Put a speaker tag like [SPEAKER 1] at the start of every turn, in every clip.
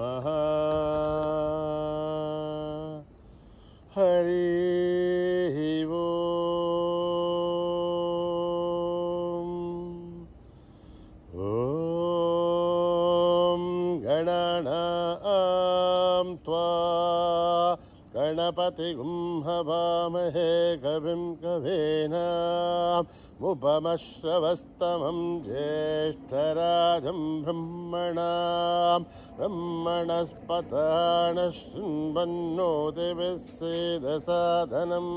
[SPEAKER 1] नमः। हरिः ओम्। ॐ गणानां त्वा गणपतिगुं हवामहे कविं कवीनां उपमश्रवस्तमं ज्येष्ठराजं ब्रह्मणस्पतान शृण्वन्नोतिभिस्सेदसादनम्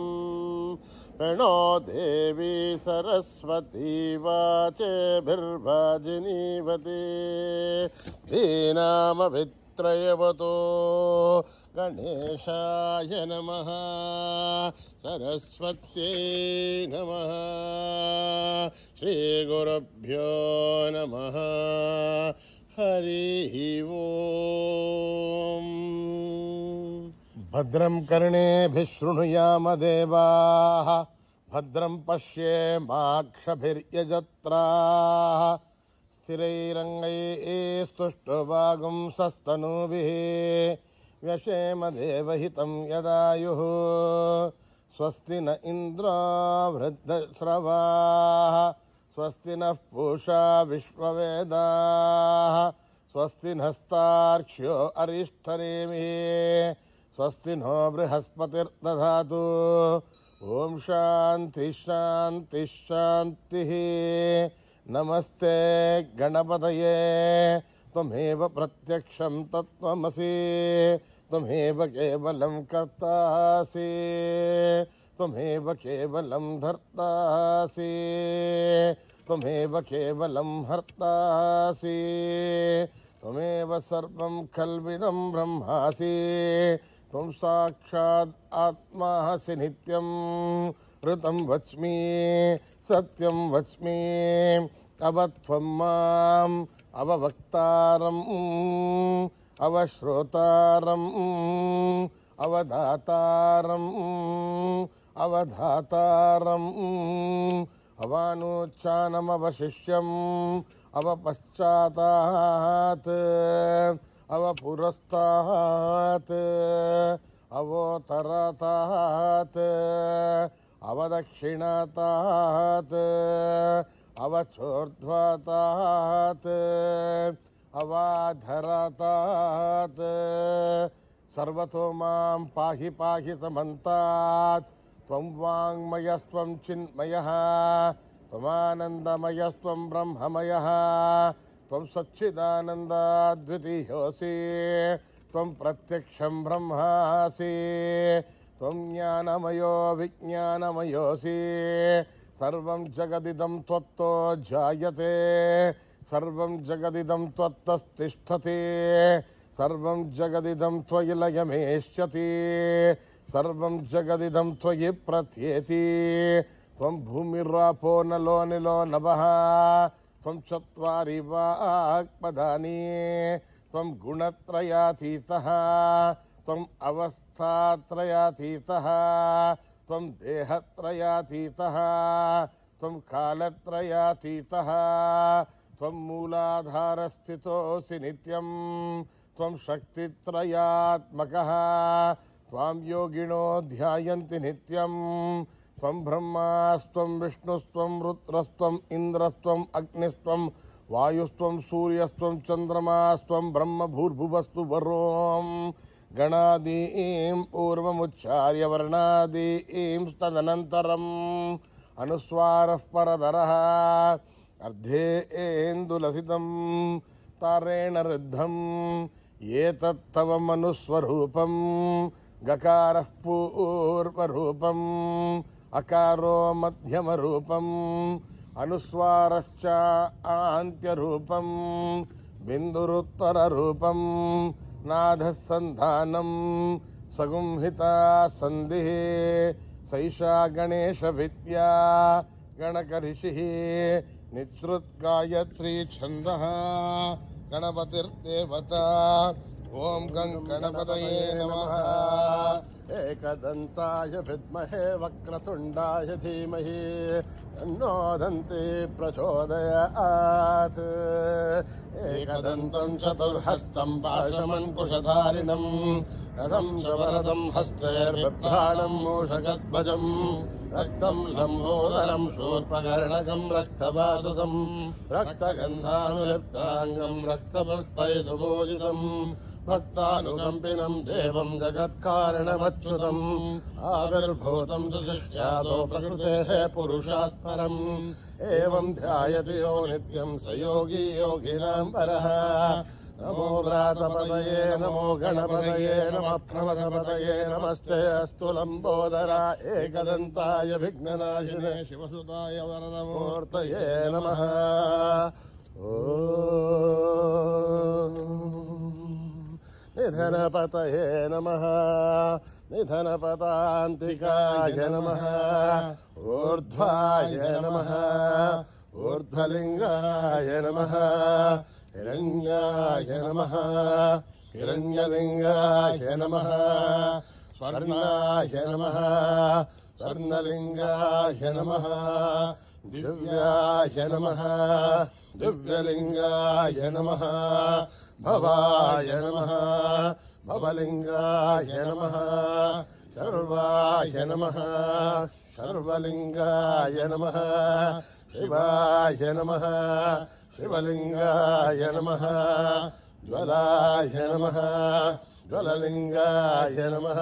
[SPEAKER 1] प्रणो देवी सरस्वती वाचेभिर्वाजिनीवती धीनामभित्रयवतो गणेशाय नमः। सरस्वत्यै नमः। श्रीगुरुभ्यो नमः। हरिः ओम्। भद्रं कर्णेभिः शृणुयाम देवाः भद्रं पश्येमाक्षभिर्यजत्राः स्थिरैरङ्गैस्तुष्टुवागुंसस्तनूभिः व्यशेम देवहितं यदायुः। स्वस्ति न इन्द्रो वृद्धश्रवाः स्वस्ति नः पूषा विश्ववेदाः स्वस्ति नस्तार्क्ष्यो अरिष्ठनेमिः स्वस्ति नो बृहस्पतिर्दधातु। ओम शांति शांति शांतिः। नमस्ते गणपतये त्वमेव प्रत्यक्षं तत्त्वमसि त्वमेव केवलं कर्तासि त्वमेव केवलं धर्तासि त्वमेव केवलं हर्तासि त्वमेव सर्वं खल्विदं ब्रह्मासि त्वं साक्षात् आत्मासि नित्यं ऋतं वच्मि सत्यं वच्मि अवत्वं माम् अववक्तारम् अवश्रोतारम् अवधातारम् अवधातारम् अवानुच्चानमवशिष्यम् अवपश्चातात् अवपुरस्तात् अवोतरतात् अवदक्षिणतात् अवचोर्ध्वतात् अवाधरतात् सर्वतो मां पाहि पाहि समन्तात्। त्वं वाङ्मयस्त्वं चिन्मयः त्वमानन्दमयस्त्वं ब्रह्ममयः त्वं सच्चिदानन्दाद्वितीयोऽसि त्वं प्रत्यक्षं ब्रह्मासि त्वं ज्ञानमयो विज्ञानमयोऽसि सर्वं जगदिदं त्वत्तो जायते सर्वं जगदिदं त्वत्तस्तिष्ठति सर्वं जगदिदं त्वयि लयमेष्यति सर्वं जगदिदं त्वयि प्रत्येति। त्वं भूमिरापो नलो निलो नभः त्वं चत्वारि वाक्पदानि त्वं गुणत्रयातीतः त्वम् अवस्थात्रयातीतः त्वं देहत्रयातीतः त्वं कालत्रयातीतः त्वं मूलाधारस्थितोऽसि नित्यं त्वं शक्तित्रयात्मकः त्वां योगिनो ध्यायन्ति नित्यं त्वं ब्रह्मास्त्वं विष्णुस्त्वं रुद्रस्त्वम् इन्द्रस्त्वम् अग्निस्त्वं वायुस्त्वं सूर्यस्त्वं चन्द्रमास्त्वं ब्रह्म भूर्भुवस्तु वरों गणादीं पूर्वमुच्चार्य वर्णादीं तदनन्तरम् अनुस्वारः परतरः अर्धेन्दुलसितं तारेण ऋद्धम् एतत्तव मनुस्वरूपं गकारः पूर्वरूपम् अकारो मध्यमरूपम् अनुस्वारश्च आन्त्यरूपम् बिन्दुरुत्तररूपम् नादः सन्धानम् सगुंहिता सन्धिः सैषा गणेशविद्या गणकऋषिः निःसृत् गायत्री छन्दः गणपतिर्देवता ఓం గం గణపతయే నమః. ఏకదంతాయ విద్మహే వక్రతుండాయ ధీమహి తన్నో దంతి ప్రచోదయాత్. ఏకదంతం చతుర్హస్తం పాశమంకుశధారిణం రథం చ వరదం హస్తైర్బిభ్రాణం మూషగధ్వజం రక్తం లంబోదరం శూర్పకర్ణకం రక్తవాససం రక్తగంధానులిప్తాంగం రక్తపుష్పై సుభూషితం భక్తానుకంపినం దేవం జగత్కారణమచ్యుతం ఆవిర్భూతం సృష్ట్యాదో ప్రకృతేః పురుషాత్ పరం ఏవం ధ్యాయతి యో నిత్యం స యోగి యోగినాం వరః. నమో వ్రాతపదయే నమో గణపతయే నమః ప్రమథపదయే నమస్తే అస్తు లంబోదరా ఏకదంతాయ విఘ్ననాశినే శివసుతాయ వరదమూర్తయే నమః. నిధనపతయే నమః నిధనపతాంతికాయ నమః. ఊర్ధ్వాయ నమః ఊర్ధ్వలింగాయ నమః. హిరణ్యాయ నమః హిరణ్యలింగాయ నమః. స్వర్ణాయ నమః స్వర్ణలింగాయ నమః. దివ్యాయ నమః దివ్యలింగాయ నమః. భవాయ నమః భవలింగాయ నమః. సర్వాయ నమః సర్వలింగాయ నమః. శివాయ నమః శివలింగాయ నమః. జ్వలాయ నమః జ్వలలింగాయ నమః.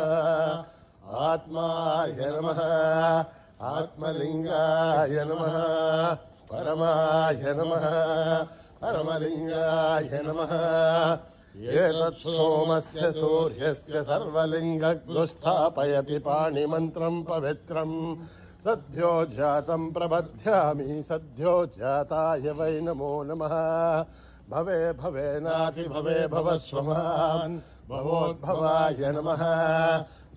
[SPEAKER 1] ఆత్మాయ నమః ఆత్మలింగాయ నమః. పరమాయ నమః పరమలింగాయ నమః. ఏతత్ సోమస్య సూర్యస్య సర్వలింగగ్ను స్థాపయతి పాణిమంత్రం పవిత్రం సద్యోజాతం ప్రబధ్యామి సద్యోజాతాయ వై నమో నమః. భవే భవేనాతి భవే భవస్వమాన్ భవోద్భవాయ నమః.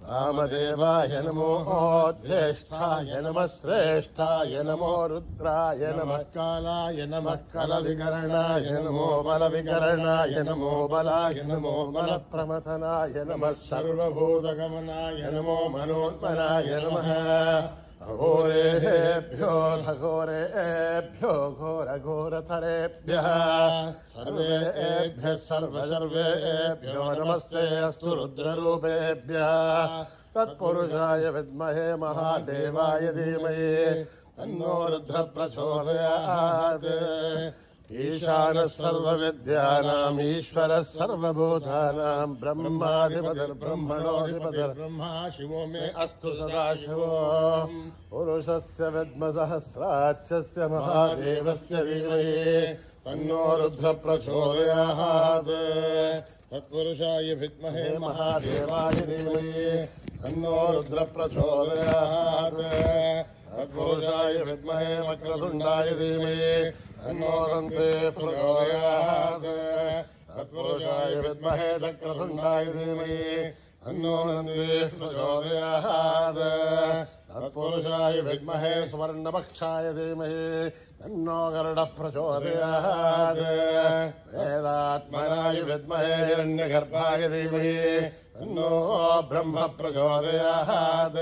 [SPEAKER 1] వామదేవాయ నమో జ్యేష్ఠాయ నమః శ్రేష్ఠాయ నమో రుద్రాయ నమః. కాలాయ నమః కలవికరణాయ నమో బలవికరణాయ నమో బలాయ నమో బలప్రమథనాయ నమః. సర్వభూతగమనాయ నమో మనోన్మనాయ నమః. అఘోరేభ్యో ఘోరేభ్యో ఘోరఘోరతరేభ్యః సర్వేభ్యः సర్వసర్వేభ్యో నమస్తే అస్తు రుద్రరూపేభ్యः. తత్పురుషాయ విద్మహే మహాదేవాయ ధీమహి తన్నో రుద్ర ప్రచోదయాత్. ఈశానः సర్వవిద్యానాం ఈశ్వరः సర్వభూతానాం బ్రహ్మాధిపతిర్బ్రహ్మణోధిపతిర్ బ్రహ్మా శివో మే అస్తు సదాశివో. పురుషస్య విద్మసహస్రాక్షస్య మహాదేవస్య ధీమహి తన్నో రుద్ర ప్రచోదయాత్. తత్పురుషాయ విద్మహే మహాదేవాయ ధీమహి తన్నో రుద్ర ప్రచోదయాత్. తత్పురుషాయ విద్మహే వక్రతుండాయ ధీమహి తన్నో దంతే ప్రచోదయాత్. తత్పురుషాయ విద్మహే చక్రతుండాయ ధీమహి తన్నో దంతే ప్రచోదయాత్. తత్పురుషాయ విద్మహే సువర్ణపక్షాయ ధీమహి తన్నో గరుడః ప్రచోదయాత్. వేదాత్మనాయ విద్మహే హిరణ్యగర్భాయ ధీమహి తన్నో బ్రహ్మ ప్రచోదయాత్.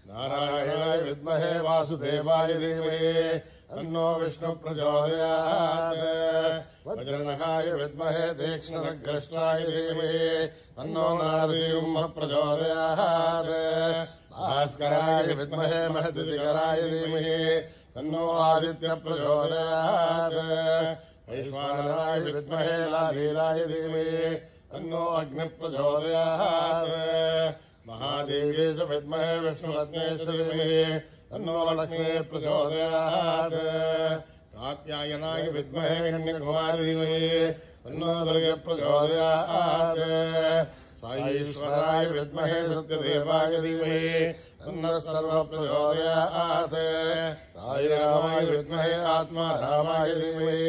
[SPEAKER 1] నారాయణాయ విద్మహే వాసుదేవాయ ధీమహి తన్నో విష్ణు ప్రచోదయాత్. వజ్రనఖాయ విద్మహే తీక్ష్ణగ్రష్టాయ ధీమహి తన్నో నారసింహ ప్రచోదయాత్. భాస్కరాయ విద్మహే మహద్దికరాయ ధీమహి తన్నో ఆదిత్య ప్రచోదయాత్. వైశ్వానరాయ విద్మహే లాలీలాయ ధీమహి తన్నో అగ్ని ప్రచోదయాత్. महादेवी च विद्महे विष्णुपत्नेश्वरी धीमहि तन्नो लक्ष्मी प्रचोदयात्। कात्यायनाय विद्महे हिरण्यकुमारी धीमहि तन्नो दुर्गे प्रचोदयात्। साईश्वराय विद्महे सत्यदेवाय धीमहि तन्नः सर्वः प्रचोदयात्। साईरामाय विद्महे आत्मारामाय धीमहि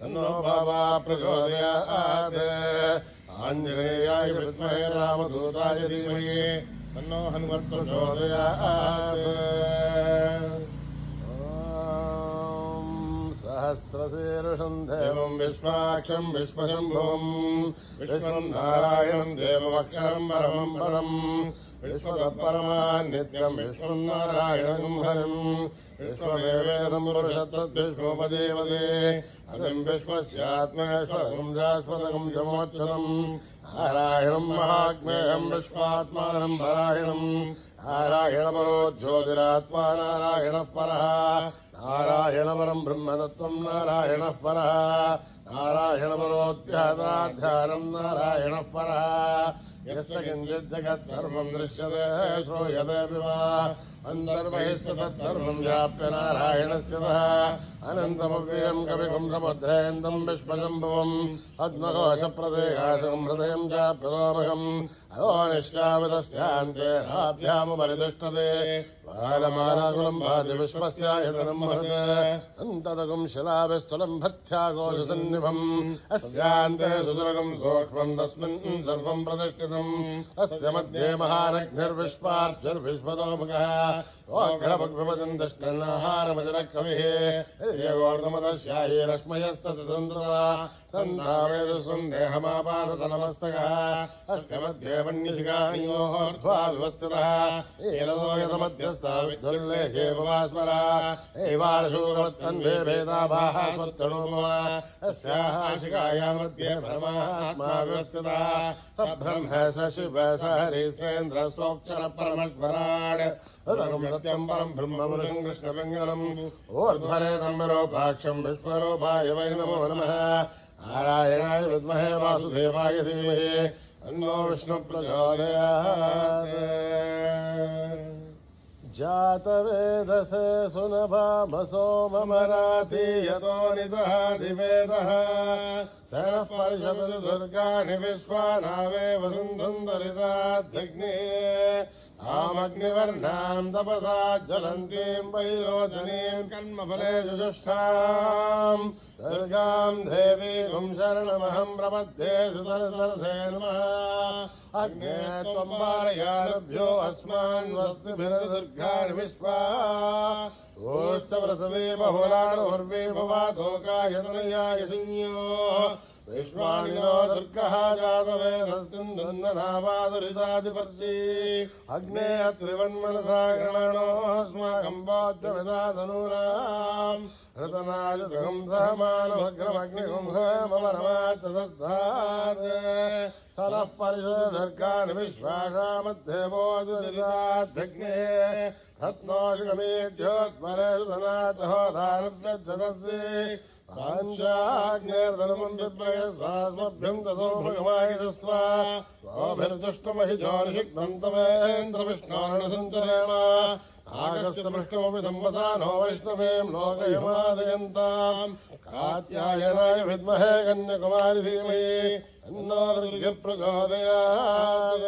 [SPEAKER 1] तन्नो बाबा प्रचोदयात्। आञ्जनेयाय विद्महे रामदूताय धीमहि तन्नो हनुमत् प्रचोदयात्। ॐ सहस्रशीर्षम् देवम् विश्वाक्षम् विश्वशम्भुवम् विश्वम् नारायणम् देवमक्षरम् परमम् पदम् विश्वतत्परमान्नित्यम् विश्वम् नारायणम् हरिम् विश्वमेवेदम् पुरुषत्वद्विश्वोपदेवते हरिम् विश्वस्यात्मेश्वरम् शाश्वतम् जमोच्छतम् नारायणम् महात्मेयम् विश्वात्मानम् परायणम् नारायणपरो ज्योतिरात्मा नारायणः परः नारायणपरम् ब्रह्मतत्त्वम् नारायणः परः नारायणपरोऽध्यात्माध्यानम् नारायणः परः यस्य किञ्चित् जगत् सर्वम् दृश्यते श्रूयतेऽपि वा अन्तर्बहिश्च तत्सर्वम् व्याप्य नारायणस्थितः अनन्तमव्ययम् कविगुम् समुद्रेन्दम् विश्वशम्भुवम् पद्मकोशप्रदेकाशम् हृदयम् चाप्यतोमकम् अधो निश्चापितस्यान्तेनाभ्यामुपरितिष्ठते बालमालाकुलम् भाति विश्वस्यायतनम् महत् अन्तदकुम् शिलाभिस्थुलम् भत्याकोशसन्निभम् अस्यान्ते सुदुर्गम् सूक्ष्मम् तस्मिन् सर्वम् प्रतिष्ठितम् अस्य मध्ये महारग्निर्विश्वार्चिर्विश्वतोमुखः ओघ्रभग्भवदम् दष्टन्नाहारमजरः कविः हिर्यगोर्धमदश्यायैरश्मयस्तस्य सन्तता सन्धावेदस्वम् देहमापादतनमस्तकः अस्य मध्ये वह्निशिखायोर्ध्वा विवस्थितः एलदो यतमध्यस्था विद्धुल्लेखे भवास्मरा एवार्षूरवत्कन्धे भेदाभाः स्वत्तणोपमा अस्याः शिखाया मध्ये परमात्मा विवस्थितः ब्रह्म स शिव स हरिसेन्द्र स्वोक्षरपरमस्मराड् सत्यम् परम् ब्रह्मपुरुषम् कृष्णपिङ्गलम् ऊर्ध्वरे तन्मरोपाक्षम् विश्वरूपाय वै नमो नमः नारायणाय विद्महे वासुदेवाय धीमहि तन्नो विष्णुप्रचोदयात् जातवेदसे सुनभामसो ममराति यतो निदः दिवेदः शनः परिषदति दुर्गाणि विश्वानावेव सिन्धुम् दुरिताध्यग्ने आमग्निवर्णाम् तपसा ज्वलन्तीम् वैरोचनीम् कर्मफले जुजुष्टाम् दुर्गाम् देवीम् शरणमहम् प्रपद्ये सुतरसे नमः अग्ने त्वम् पारयानभ्यो अस्मान् वस्तिभिर्दुर्गाणि विश्वा ओष्टव्रतवे बहुलानुर्वे भवातोकायतनयाय संयो विश्वाणिनो दुर्गः जातवेदस्सिन्धुन्ननावादुरितादिपर्षि अग्ने त्रिवन्मनसा गृणानोऽस्माकम् बोध्यविदातनूनाम् हृतनाजतकम् सहमानमग्रमग्निगुंहमवरमाचदस्तात् सरः परिषदुर्गाणि विश्वासामध्येवोदुरिताध्यग्ने रत्नोषिकमेढ्योत्परेषुधनातहो दानव्यच्छदस्ये पाञ्चाग्नेर्धनमम् विप्रयस्वास्मभ्यम् ततो भगवायतस्वा स्वाभिर्दुष्टमहि ज्योनिषिक्तन्तमेन्द्रविष्णोर्णसञ्चरेण आगस्य पृष्ठमपि संवसा नो वैष्णवेम् लोकयमादयन्ताम् कात्यायनाय विद्महे कन्याकुमारि धीमहि तन्नो दुर्गे प्रचोदयात्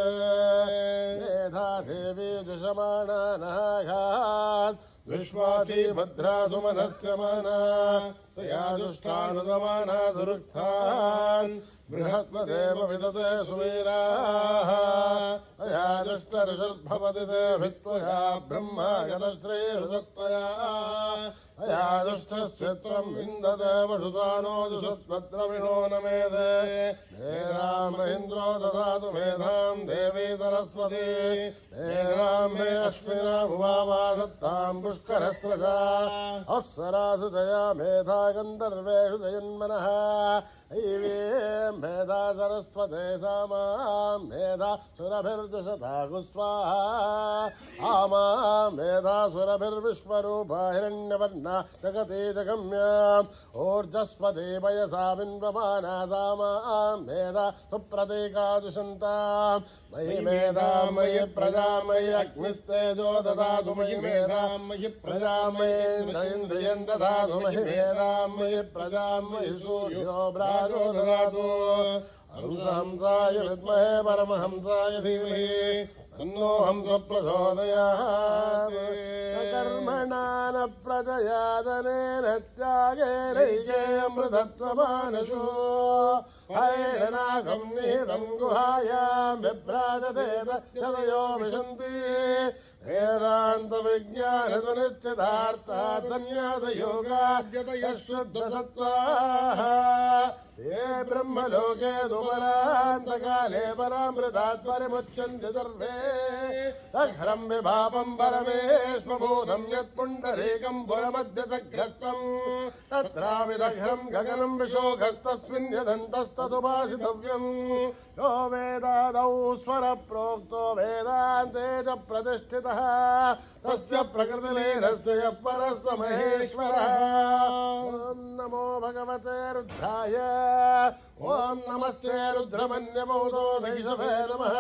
[SPEAKER 1] मेधा देवी जुषमाणा नाघात् विश्वासी भद्रा सुमनस्य माना तया दुष्टानुगमाना दुरुक्तान् बृहत्मदेव विदते सुवीराः तया दुष्टऋषद्भवति ते भित्त्वया ब्रह्मा गतश्रीरुदत्वया तया दुष्टस्य त्वम् विन्दते वसुतानो जुषत्पत्रविणो न मेधे मेधाम् इन्द्रो ददातु मेधाम् देवी सरस्वती मेधाम् मे अश्विना भुवावा दत्ताम् पुष्करस्रजा अप्सरासु जया मेधा गन्धर्वेषु जयन्मनः ऐवे मेधा सरस्वते सामाम् मेधा सुरभिर्दशतागुस्वाहा आमा मेधा सुरभिर्विश्वरूपा हिरण्यवर्णा जगते जगम्याम् ऊर्जस्वते वयसा बिन्वमाना सामाम् मेधा सुप्रतीकादुषन्ताम् मयि मेधाम् मयि प्रजामयि अग्निस्तेजो ददातु मयि मेधाम् मयि प्रजामयेन्द्रियम् ददातु मयि मेधाम् मयि प्रजाम् मयि सूर्यो भ्राजो ददातु हंसहंसाय विद्महे परमहंसाय धीमहि तन्नो हंस प्रचोदयात् कर्मणा न प्रजया धनेन त्यागेनैकेऽमृतत्वमानशो हैडनाकम् निहितम् गुहायाम् विभ्राजते तदयो विशन्ति वेदांत विज्ञान सुनिश्चितार्थात् संन्यास योगाद्यतयः शुद्ध सत्त्वाः ये ब्रह्मलोके दुपरान्तकाले परामृतात् परिमुच्यन्ते सर्वे तघ्रम् विभावम् परमेश्वभूतम् यत्पुण्डरीकम् पुरमध्यसघ्रस्तम् तत्राविदघ्रम् गगनम् विशोकस्तस्मिन् यदन्तस्तदुपासितव्यम् यो वेदादौ स्वरप्रोक्तो वेदान्ते च प्रतिष्ठितः तस्य प्रकृतिलीनस्य यः परः स महेश्वरः ॐ नमो भगवते रुद्राय ॐ नमस्ते रुद्रमन्यमौतो दैशवे नमः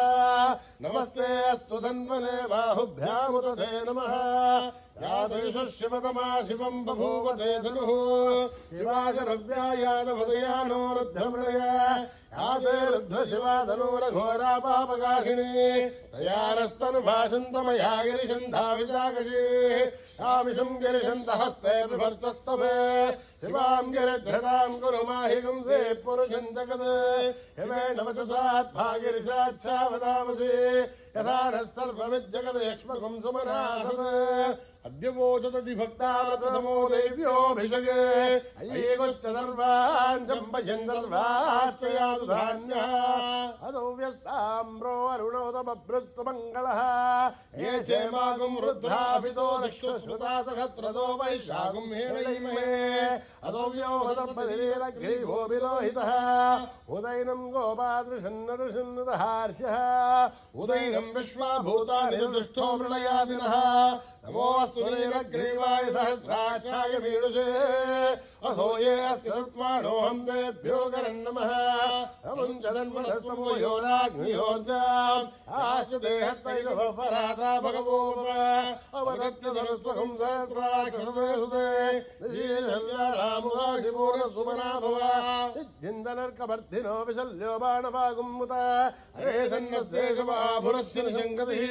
[SPEAKER 1] नमस्ते अस्तु धन्वने बाहुभ्यामुदधे नमः यादेषु शिवतमा शिवम् बभूव ते धनुः शिवाजरव्या यादवदयानो रुद्रमृळय यादे रुद्रशिवा धनुरघोरा पापकाशिनी तयानस्तनुभाषन्तमया गिरिशन्धा विजागजी यामिषम् गिरिशन्तहस्ते विभर्चस्तवे शिवाम् गिरिधृताम् कुरु माहिगुंसे पुरुषम् जगत् हिमेण वचसात्था गिरिशाच्छावदामसि यथा नः सर्वमिज्जगत् यक्ष्मकुम् सुमनासत् अद्य वोचदति भक्तावतमो देव्योऽभिषगे अयेगोश्च सर्वान् चम्पयन् सर्वाच्चयातु धान्यः अदौ व्यस्ताम्रो अरुणोदमभ्रुस्तु मङ्गलः ये चेमागुम् रुद्राभितो दक्षश्रुता सहस्रतो वैशाखुम् हेणैमहे अदौ व्योमदर्पदिलीलग्रीवो विरोहितः उदैनम् गोपादृशन्नदृशन्नुतहार्ष्यः उदैनम् विश्वाभूतानि दृष्टो मृळयादिनः नमोऽस्तु नीलग्रीवाय सहस्राक्षाय मीडुषे अथो ये अस्य सत्त्वानोऽहम् तेभ्यो करम् नमः नमुञ्चदन्मनस्तमो योराग्नियोर्जाम् आस्य देहस्तैरभराता भगवो अवदत्य धनुस्त्वकम् सहस्राक्षते सुते निशीलव्यामुखाशिपूर्णसुमना भव इद्यन्दनर्कवर्धिनो विशल्यो बाणवागुम्मुत हरे सन्नस्येषवाभुरस्य निशङ्गतिः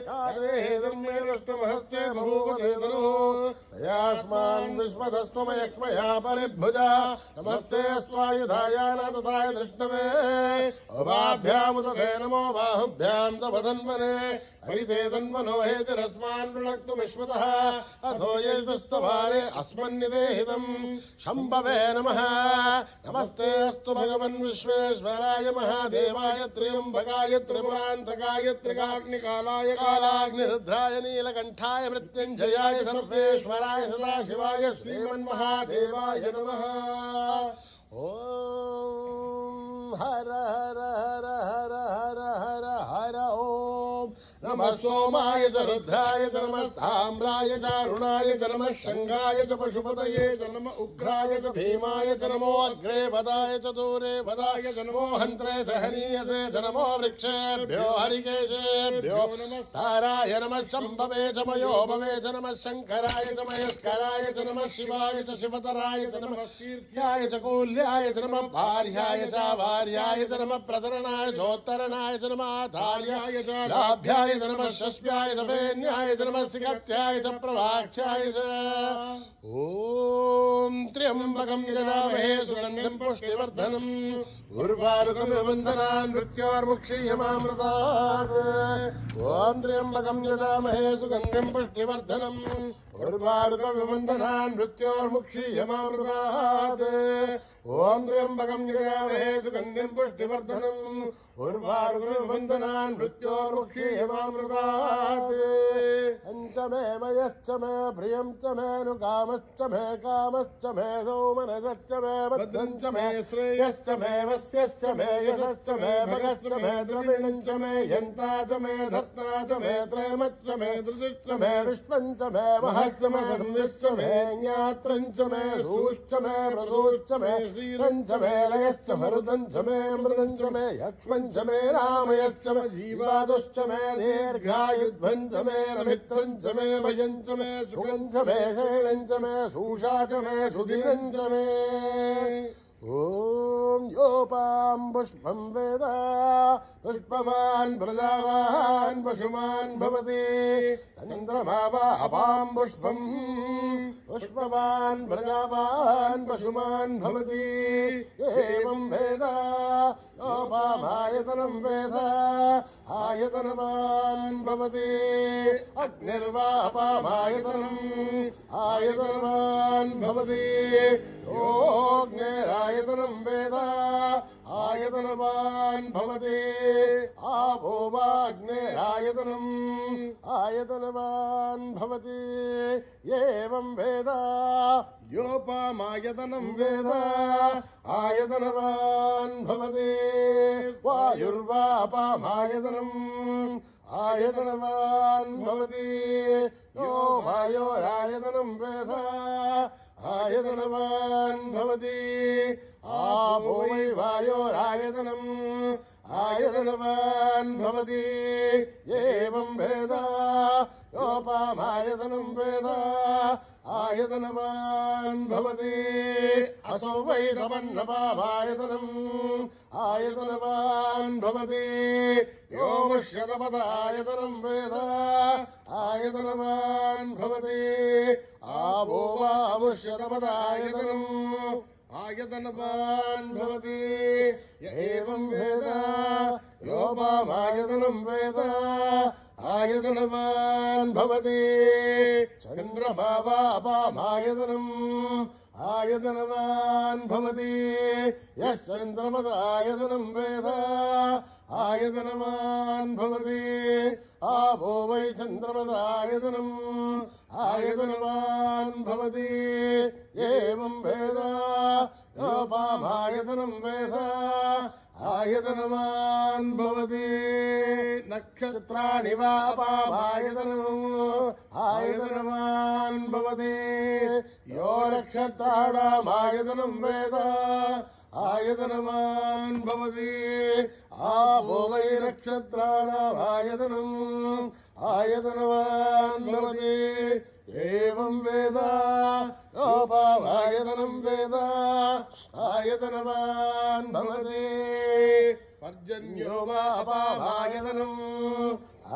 [SPEAKER 1] यादेहे धर्मे दष्टमहस्ते बभूवते धनुः तयास्मान् विश्वतस्त्वमयक्ष्मया परिभुजा नमस्ते अस्त्वायुधायान तथाय दृष्टवे उभाभ्यामुदधे नमो बाहुभ्याम् तव धन्वने हरिते तन्वनो हेतिरस्मान् वृणक्तुमिश्वतः अथो येतस्तवारे अस्मन्निदेहितम् शम्भवे नमः नमस्ते अस्तु भगवन् विश्वेश्वराय महादेवाय त्र्यम्बकाय त्रिपुरान्तकाय त्रिकाग्निकालाय कालाग्निरुद्राय नीलकण्ठाय मृत्युञ्जयाय सर्वेश्वराय सदाशिवाय श्रीमन्महादेवाय नमः ॐ हर हर हर हर हर हर हर ॐ नमः सोमाय च रुद्राय च नमः ताम्राय च अरुणाय च नमः शङ्गाय च पशुपतये च नमः उग्राय च भीमाय च नमो अग्रे वदाय च दूरे वदाय च नमो हन्त्रे च हनीयसे च नमो वृक्षेभ्यो हरिकेशेभ्यो नमः ताराय नमः शम्भवे च मयोभवे च नमः शङ्कराय च मयस्कराय च नमः शिवाय च शिवतराय च नमः कीर्त्याय च कूल्याय च नमः भार्याय च वार्याय च नमः प्रतरणाय चोत्तरणाय च नमः आधार्याय च लाभ्याय च नमः शस्याय च वेन्याय च नमः सिकत्याय च प्रवाक्ष्याय च ॐ त्र्यम्बकम् यजामहे सुगन्धिम् पुष्टिवर्धनम् उर्वारुकमिवन्दनान् मृत्योर्मुक्षीयमामृतात् ॐ त्र्यम्बकम् यजामहे सुगन्धिम् पुष्टिवर्धनम् उर्वारुकमिवन्दनान् मृत्योर्मुक्षीयमामृतात् ॐ त्र्यम्बकम् यजामहे सुगन्धिम् पुष्टिवर्धनम् उर्वारुकमिवन्दनान् मृत्योर्मुक्षीयमामृतात् पञ्च मे मयश्च मे प्रियम् च मेऽनुकामश्च मे कामश्च मे सौमनसश्च मे भद्रम् च मे श्रेयश्च मे वस्यश्च मे यशश्च मे भगश्च मे द्रविणम् च मे यन्ता च मे धर्ता च मे त्रयमच्च मे दृशिश्च मे विश्वम् च मे महश्च मे संविश्च मे ज्ञात्रम् च मे धूश्च मे प्रसूश्च मे शीरम् च मे लयश्च मरुतम् च मे मृदम् च मे यक्ष्मम् च मे रामयश्च मे जीवादुश्च मे दीर्घायुध्वम् च मे रमित्रम् च मे भयम् च मे सुगम् च मे शरणम् च मे सूषा च मे सुधिरम् च मे ॐ योपां पुष्पं वेद पुष्पवान् प्रजावान् पशुमान् भवति चन्द्रमा वा अपां पुष्पम् पुष्पवान् प्रजावान् पशुमान् भवति एवं वेद योपामायतनं वेद आयतनवान् भवति अग्निर्वा अपामायतनम् आयतनवान् भवति योऽग्निरायतनं वेद आयतनवान् भवति आपो वाग्निरायतनम् आयतनवान् भवति एवं वेद योपामायतनं वेद आयतनवान् भवति वायुर्वापामायतनम् आयतनवान् भवति यो वायोरायतनं वेद आयतनवान् भवति आपो वै वायोरायतनम् आयतनवान् भवति एवं वेद योपामायतनं वेद आयतनवान् भवति असौ वै तपन्नपामायतनम् आयतनवान् भवति यो वश्यतपदायतनं वेद आयतनवान् भवति आपो वामुष्यतपदायतनम् आयतनवान् भवति एवं वेद योपामायतनं वेद आयतनवान् भवति चन्द्रमा वा अपामायतनम् आयतनवान् भवति यश्चन्द्रमदायतनं वेद आयतनवान् भवति आपो वै चन्द्रमदायतनम् आयतनवान् भवति एवं वेद योपामायतनं वेद आयतनवान् भवति नक्षत्राणि वा अपामायतनम् आयतनवान् भवति यो नक्षत्राणामायतनं वेद आयतनवान् भवति आपो वै नक्षत्राणामायतनम् आयतनवान् भवति एवं वेद योपामायतनं वेद आयतनवान् भवति पर्जन्यो वा अपामायतनम्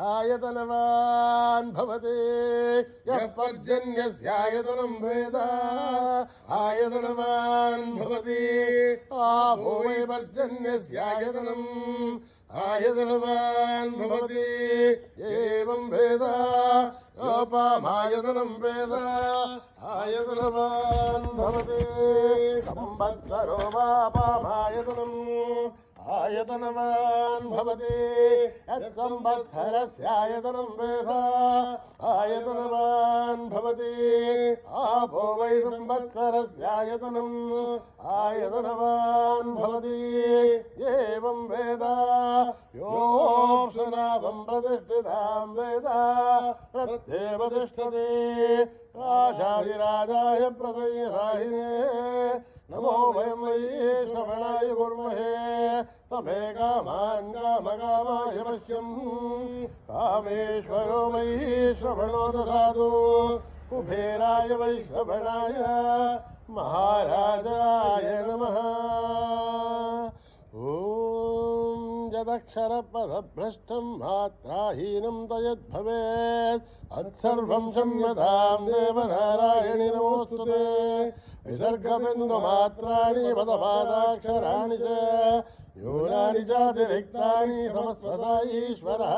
[SPEAKER 1] आयतनवान् भवति यः पर्जन्यस्यायतनं वेद आयतनवान् भवति आपो वै पर्जन्यस्यायतनम् आयतनवान् भवति एवं वेद योपामायतनं वेद आयतनवान् भवति संवत्सरो वापामायतनम् आयतनवान् भवति यत्संवत्सरस्यायतनं वेद आयतनवान् भवति आपो वै संवत्सरस्यायतनम् आयतनवान् भवति एवं वेद योऽप्सुनाभं प्रतिष्ठितां वेद प्रत्येव तिष्ठति राजाधिराजाय प्रदयसाहिने नमो वयं वै श्रवणाय कुर्महे तमे कामान् कामकामाय मह्यम् कामेश्वरो मयि श्रवणो ददातु कुबेराय वै श्रवणाय महाराजाय नमः ॐ यदक्षरपदभ्रष्टं मात्राहीनं तयद्भवेत् तत्सर्वं क्षम्यतां देवनारायणि नमोऽस्तुते विसर्गबिन्दुमात्राणि पदपादाक्षराणि च न्यूनानि चातिरिक्तानि समस्वता ईश्वरः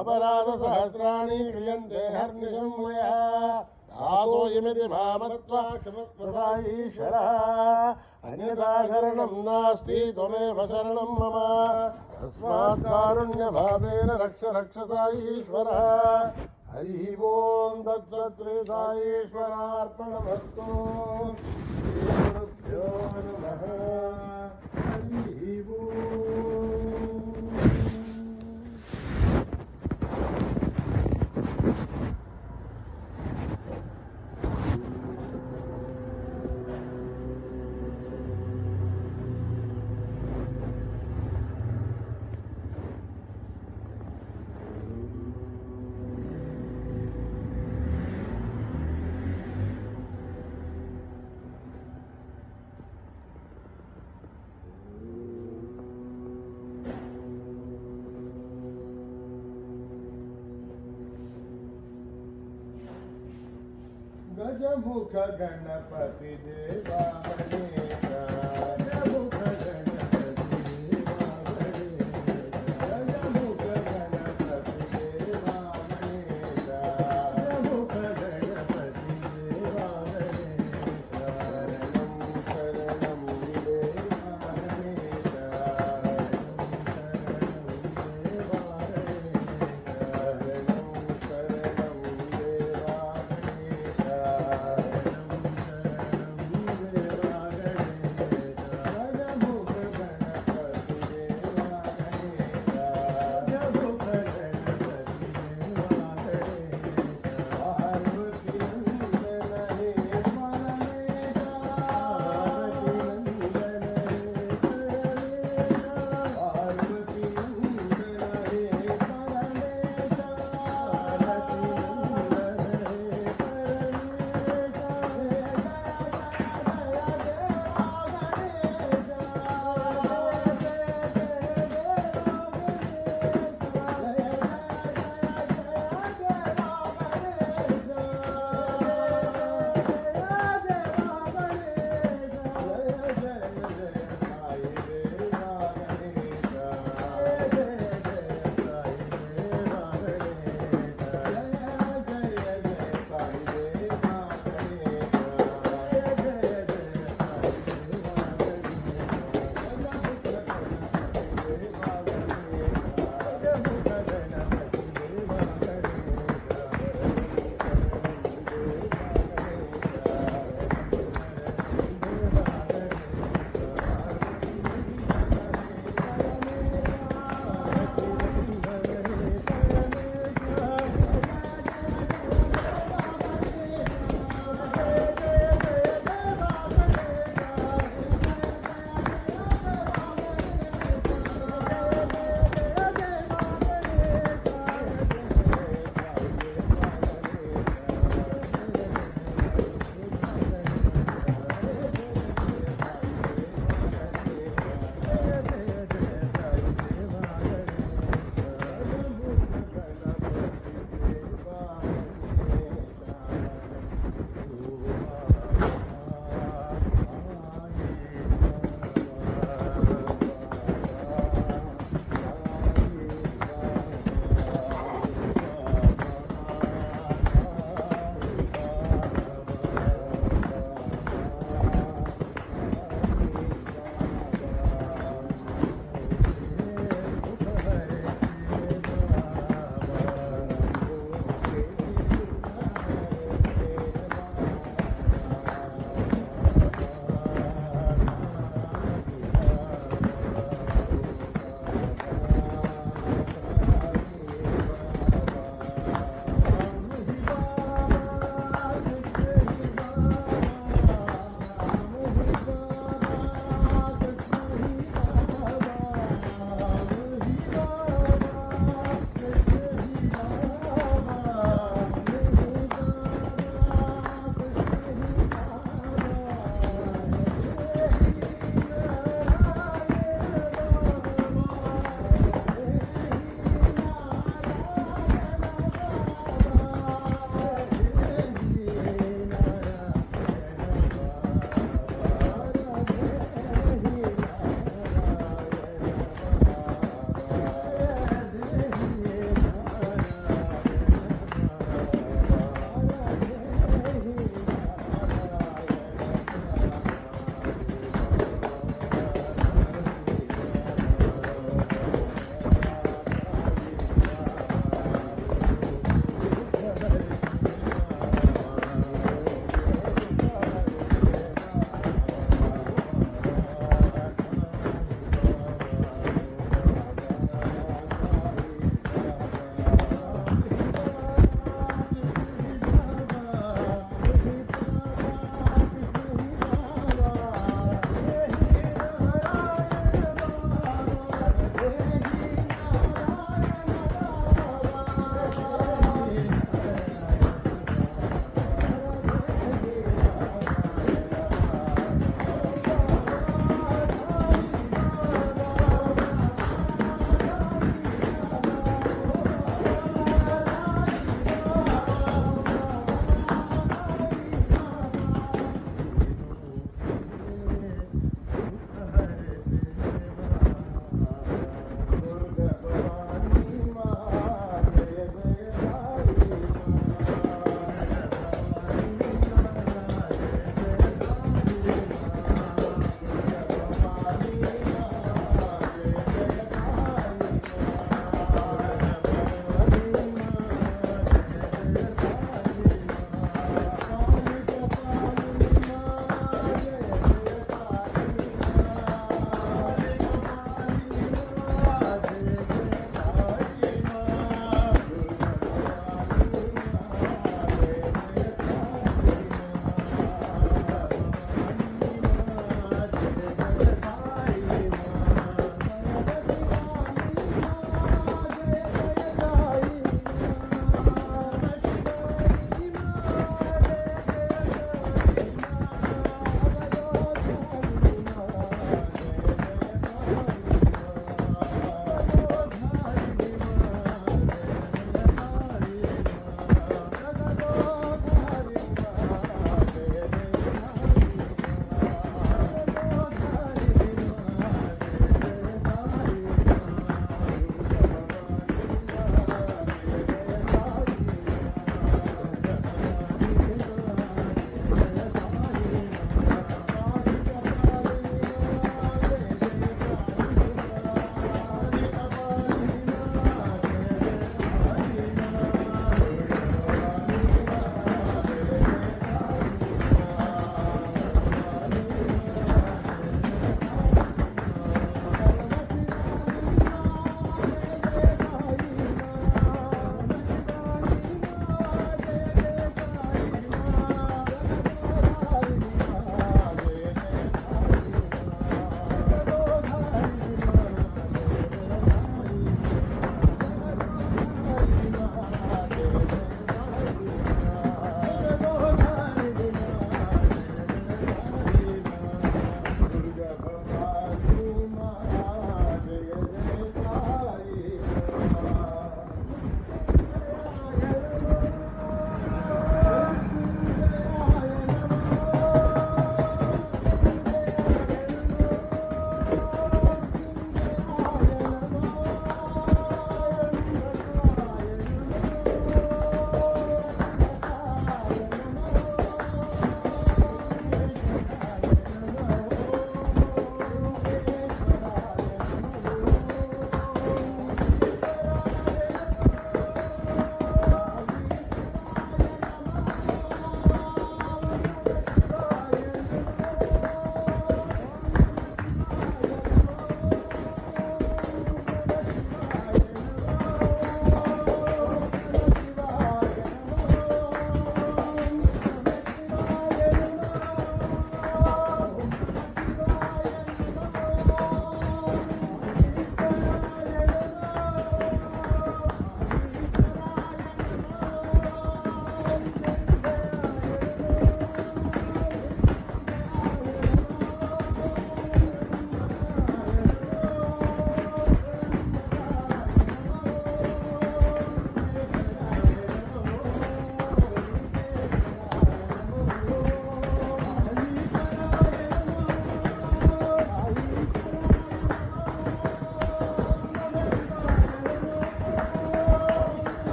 [SPEAKER 1] अपराधसहस्राणि क्रियन्ते हर्निशं मया आतोऽयमिति मामत्वा क्षमस्वता ईश्वरः अन्यथा शरणं नास्ति त्वमेव शरणं मम तस्मात् कारुण्यभावेन रक्ष रक्षसा ईश्वरः हरिः ओं तत्सत्त्रिता ईश्वरार्पणमस्तु श्रीगुरुभ्यो नमः हरिः ओं गजमुख गणपति देवा गणेश गजमुख गणपति देवा गणेश गजमुख गणपति देवा गणेश गजमुख गणपति देवा गणेश शरणं देवा गणेश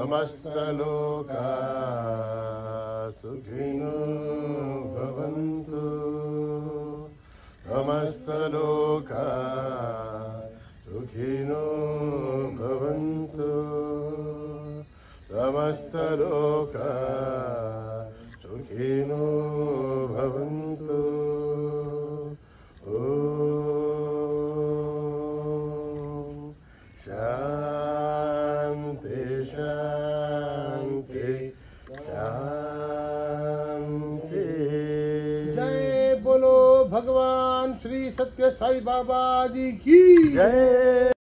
[SPEAKER 1] समस्तलोका सुखिनो भवन्तु समस्तलोका सुखिनो भवन्तु समस्तलोका सुखिनो भवन्तु शांति शांति शांति। जय बोलो भगवान श्री सत्य साई बाबा जी की जय।